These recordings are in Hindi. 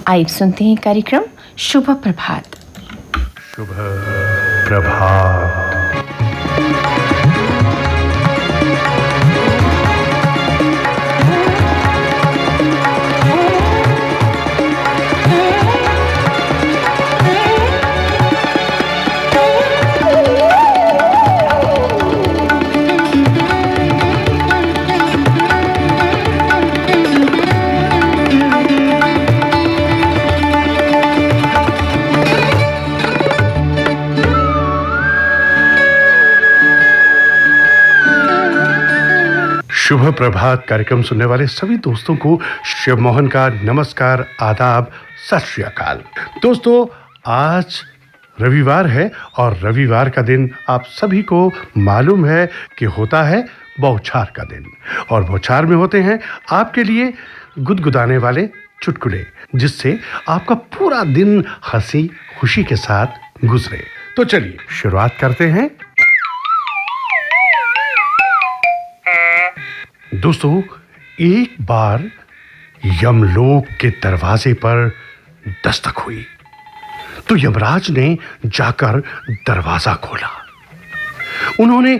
आइए सुनते हैं कार्यक्रम शुभ प्रभात। शुभ प्रभात। शुभ प्रभात कार्यक्रम सुनने वाले सभी दोस्तों को शिव मोहन का नमस्कार, आदाब, सत श्री अकाल। दोस्तों, आज रविवार है और रविवार का दिन आप सभी को मालूम है कि होता है बौछार का दिन। और बौछार में होते हैं आपके लिए गुदगुदाने वाले चुटकुले, जिससे आपका पूरा दिन हंसी खुशी के साथ गुजरे। तो चलिए शुरुआत करते हैं। दोस्तों, एक बार यमलोक के दरवाजे पर दस्तक हुई तो यमराज ने जाकर दरवाजा खोला। उन्होंने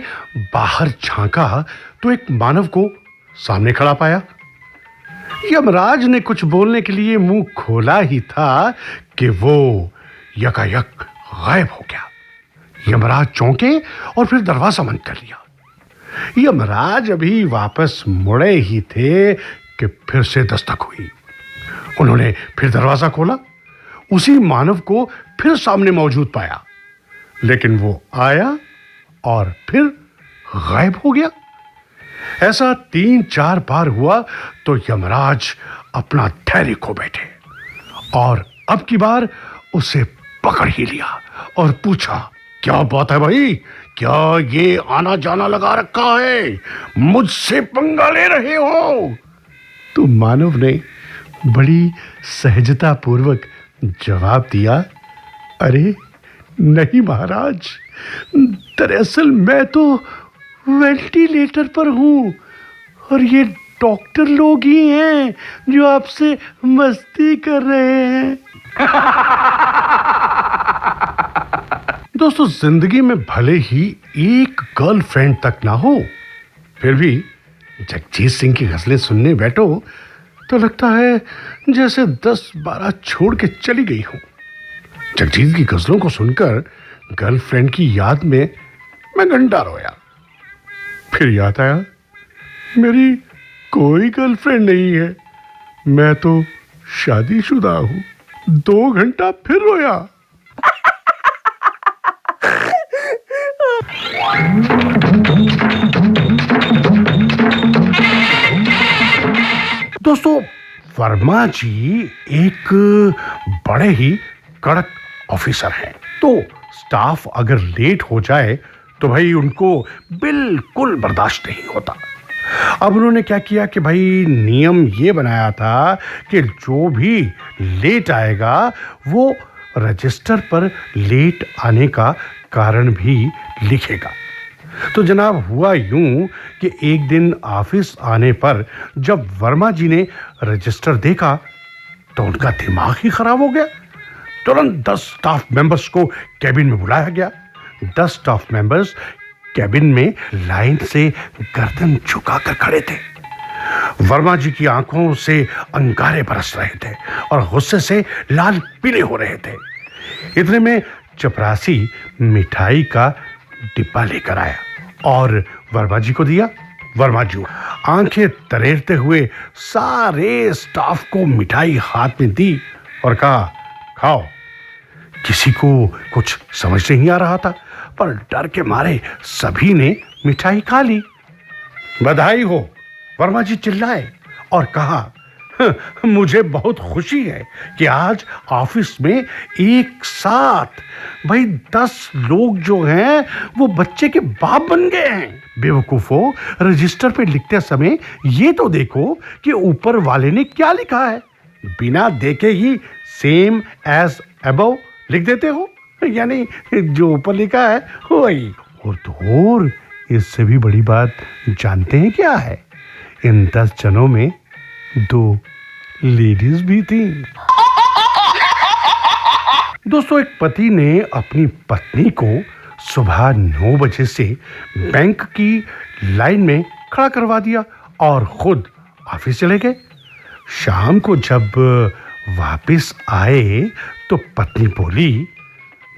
बाहर झांका तो एक मानव को सामने खड़ा पाया। यमराज ने कुछ बोलने के लिए मुंह खोला ही था कि वो यकायक गायब हो गया। यमराज चौंके और फिर दरवाजा बंद कर लिया। यमराज अभी वापस मुड़े ही थे कि फिर से दस्तक हुई। उन्होंने फिर दरवाजा खोला, उसी मानव को फिर सामने मौजूद पाया, लेकिन वो आया और फिर गायब हो गया। ऐसा 3-4 बार हुआ तो यमराज अपना धैर्य खो बैठे और अब की बार उसे पकड़ ही लिया और पूछा, क्या बात है भाई, क्या ये आना जाना लगा रखा है? मुझसे पंगा ले रहे हो? तो मानव ने बड़ी सहजता पूर्वक जवाब दिया, अरे नहीं महाराज, दरअसल मैं तो वेंटिलेटर पर हूं और ये डॉक्टर लोग ही हैं जो आपसे मस्ती कर रहे हैं। दोस्तों, जिंदगी में भले ही एक गर्लफ्रेंड तक ना हो, फिर भी जगजीत सिंह की गजलें सुनने बैठो तो लगता है जैसे 10-12 छोड़ के चली गई हो। जगजीत की गजलों को सुनकर गर्लफ्रेंड की याद में मैं घंटा रोया। फिर याद आया, मेरी कोई गर्लफ्रेंड नहीं है, मैं तो शादीशुदा हूं। 2 घंटा फिर रोया। दोस्तों, वर्मा जी एक बड़े ही कड़क ऑफिसर हैं। तो स्टाफ अगर लेट हो जाए तो भाई उनको बिल्कुल बर्दाश्त नहीं होता। अब उन्होंने क्या किया कि भाई नियम ये बनाया था कि जो भी लेट आएगा वो रजिस्टर पर लेट आने का कारण भी लिखेगा। तो जनाब, हुआ यूं कि एक दिन ऑफिस आने पर जब वर्मा जी ने रजिस्टर देखा तो उनका दिमाग ही खराब हो गया। तुरंत 10 स्टाफ मेंबर्स को कैबिन में बुलाया गया। 10 स्टाफ मेंबर्स कैबिन में लाइन से गर्दन झुकाकर खड़े थे। वर्मा जी की आंखों से अंगारे बरस रहे थे और गुस्से से लाल पीले हो रहे थे। इतने में चपरासी मिठाई का डिब्बा लेकर आया और वर्मा जी को दिया। वर्मा जी आंखें तरेरते हुए सारे स्टाफ को मिठाई हाथ में दी और कहा, खाओ। किसी को कुछ समझ नहीं आ रहा था, पर डर के मारे सभी ने मिठाई खा ली। बधाई हो, वर्मा जी चिल्लाए और कहा, मुझे बहुत खुशी है कि आज ऑफिस में एक साथ भाई 10 लोग जो हैं वो बच्चे के बाप बन गए हैं। बेवकूफों, रजिस्टर पे लिखते समय ये तो देखो कि ऊपर वाले ने क्या लिखा है। बिना देखे ही सेम एज अबव लिख देते हो, यानी जो ऊपर लिखा है वही। और इससे भी बड़ी बात जानते हैं क्या है? इन 10 जनों में 2 लेडीज भी थी। दोस्तों, एक पति ने अपनी पत्नी को सुबह 9 बजे से बैंक की लाइन में खड़ा करवा दिया और खुद ऑफिस चले गए। शाम को जब वापस आए तो पत्नी बोली,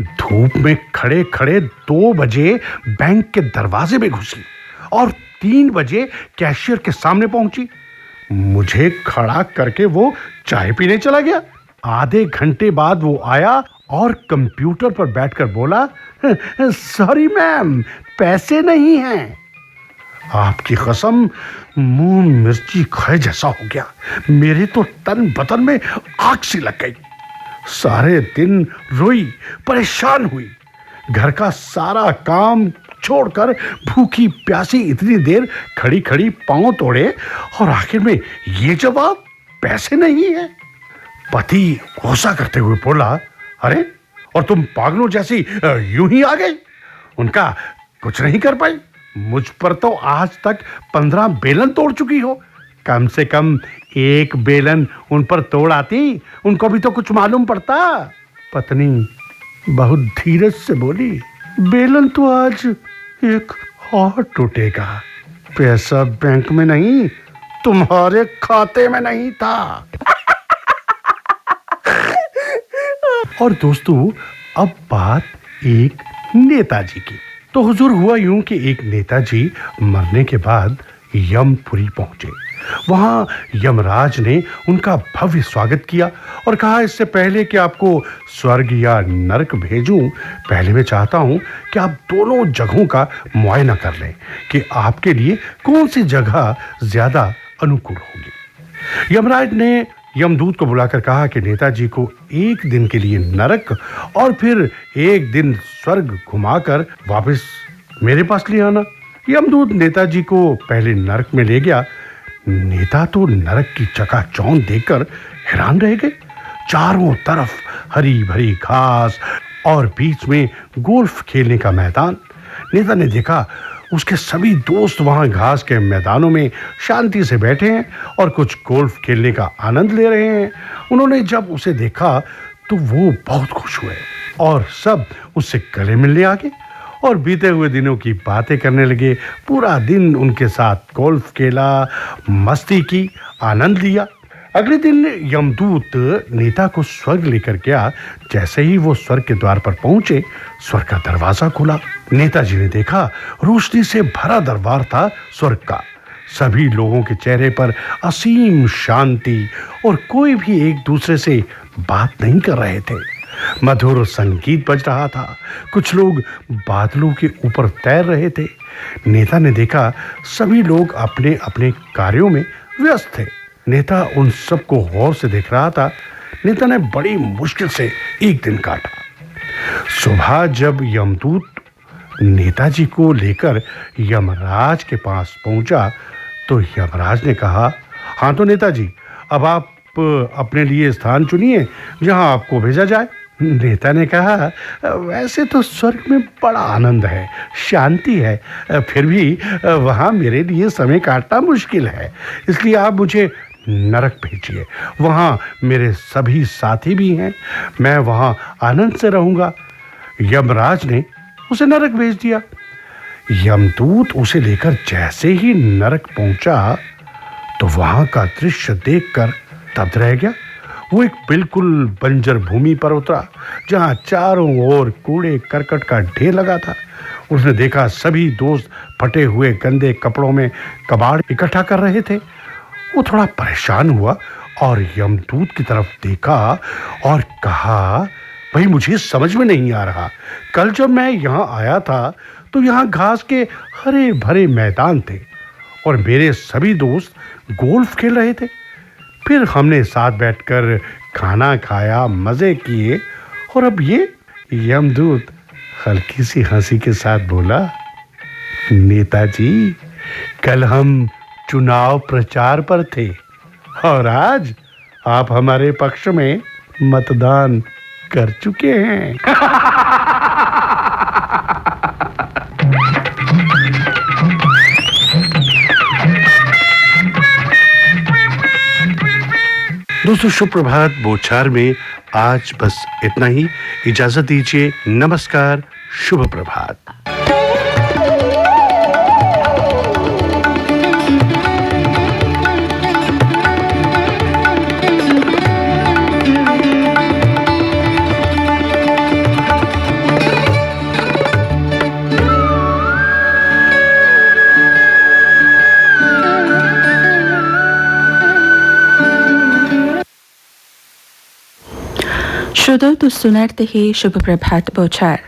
धूप में खड़े खड़े 2 बजे बैंक के दरवाजे में घुसी और 3 बजे कैशियर के सामने पहुंची। मुझे खड़ा करके वो चाय पीने चला गया। आधे घंटे बाद वो आया और कंप्यूटर पर बैठकर बोला, सॉरी मैम, पैसे नहीं हैं। आपकी कसम, मुंह मिर्ची खाए जैसा हो गया। मेरे तो तन बदन में आग सी लग गई। सारे दिन रोई, परेशान हुई। घर का सारा काम छोड़कर भूखी प्यासी इतनी देर खड़ी खड़ी पांव तोड़े और आखिर में ये जवाब, पैसे नहीं है। पति गुस्सा करते हुए बोला, अरे, और तुम पागलों जैसी यूं ही आ गई? उनका कुछ नहीं कर पाई? मुझ पर तो आज तक 15 बेलन तोड़ चुकी हो। कम से कम एक बेलन उन पर तोड़ आती, उनको भी तो कुछ मालूम पड़ता। पत्नी बहुत धीरज से बोली, बेलन तो आज एक और टूटेगा। पैसा बैंक में नहीं, तुम्हारे खाते में नहीं था। और दोस्तों, अब बात एक नेताजी की। तो हुजूर, हुआ यूं कि एक नेताजी मरने के बाद यमपुरी पहुंचे। वहां यमराज ने उनका भव्य स्वागत किया और कहा, इससे पहले कि आपको स्वर्ग या नरक भेजूं, पहले मैं चाहता हूं कि आप दोनों जगहों का मुआयना कर लें कि आपके लिए कौन सी जगह ज्यादा अनुकूल होगी। यमराज ने यमदूत को बुलाकर कहा कि नेताजी को एक दिन के लिए नरक और फिर एक दिन स्वर्ग घुमाकर वापस मेरे पास ले आना। यमदूत नेताजी को पहले नरक में ले गया। नेता तो नरक की चकाचौंध देखकर हैरान रह गए। चारों तरफ हरी भरी घास और बीच में गोल्फ खेलने का मैदान। नेता ने देखा उसके सभी दोस्त वहां घास के मैदानों में शांति से बैठे हैं और कुछ गोल्फ खेलने का आनंद ले रहे हैं। उन्होंने जब उसे देखा तो वो बहुत खुश हुए और सब उससे गले मिलने आ गए और बीते हुए दिनों की बातें करने लगे। पूरा दिन उनके साथ गोल्फ खेला, मस्ती की, आनंद लिया। अगले दिन यमदूत नेता को स्वर्ग लेकर गया। जैसे ही वो स्वर्ग के द्वार पर पहुंचे, स्वर्ग का दरवाजा खुला। नेताजी ने देखा रोशनी से भरा दरबार था स्वर्ग का। सभी लोगों के चेहरे पर असीम शांति और कोई भी एक दूसरे से बात नहीं कर रहे थे। मधुर संगीत बज रहा था। कुछ लोग बादलों के ऊपर तैर रहे थे। नेता ने देखा सभी लोग अपने अपने कार्यों में व्यस्त थे। नेता उन सबको गौर से देख रहा था। नेता ने बड़ी मुश्किल से एक दिन काटा। सुबह जब यमदूत नेताजी को लेकर यमराज के पास पहुंचा तो यमराज ने कहा, हाँ तो नेताजी, अब आप अपने लिए स्थान चुनिए जहां आपको भेजा जाए। नेता ने कहा, वैसे तो स्वर्ग में बड़ा आनंद है, शांति है, फिर भी वहां मेरे लिए समय काटना मुश्किल है, इसलिए आप मुझे नरक भेजिए। वहां मेरे सभी साथी भी हैं, मैं वहां आनंद से रहूंगा। यमराज ने उसे नरक भेज दिया। यमदूत उसे लेकर जैसे ही नरक पहुंचा तो वहां का दृश्य देखकर तब्द रह गया। वो एक बिल्कुल बंजर भूमि पर उतरा जहां चारों ओर कूड़े करकट का ढेर लगा था। उसने देखा सभी दोस्त फटे हुए गंदे कपड़ों में कबाड़ इकट्ठा कर रहे थे। वो थोड़ा परेशान हुआ और यमदूत की तरफ देखा और कहा, भाई मुझे समझ में नहीं आ रहा, कल जब मैं यहाँ आया था तो यहाँ घास के हरे भरे मैदान थे और मेरे सभी दोस्त गोल्फ खेल रहे थे। फिर हमने साथ बैठकर खाना खाया, मजे किए, और अब ये। यमदूत हल्की सी हंसी के साथ बोला, नेताजी, कल हम चुनाव प्रचार पर थे और आज आप हमारे पक्ष में मतदान कर चुके हैं। दोस्तों, शुभ प्रभात। बोचार में आज बस इतना ही। इजाजत दीजिए। नमस्कार, शुभ प्रभात। श्रोताओ, तो सुनाते ही शुभ प्रभात बोचार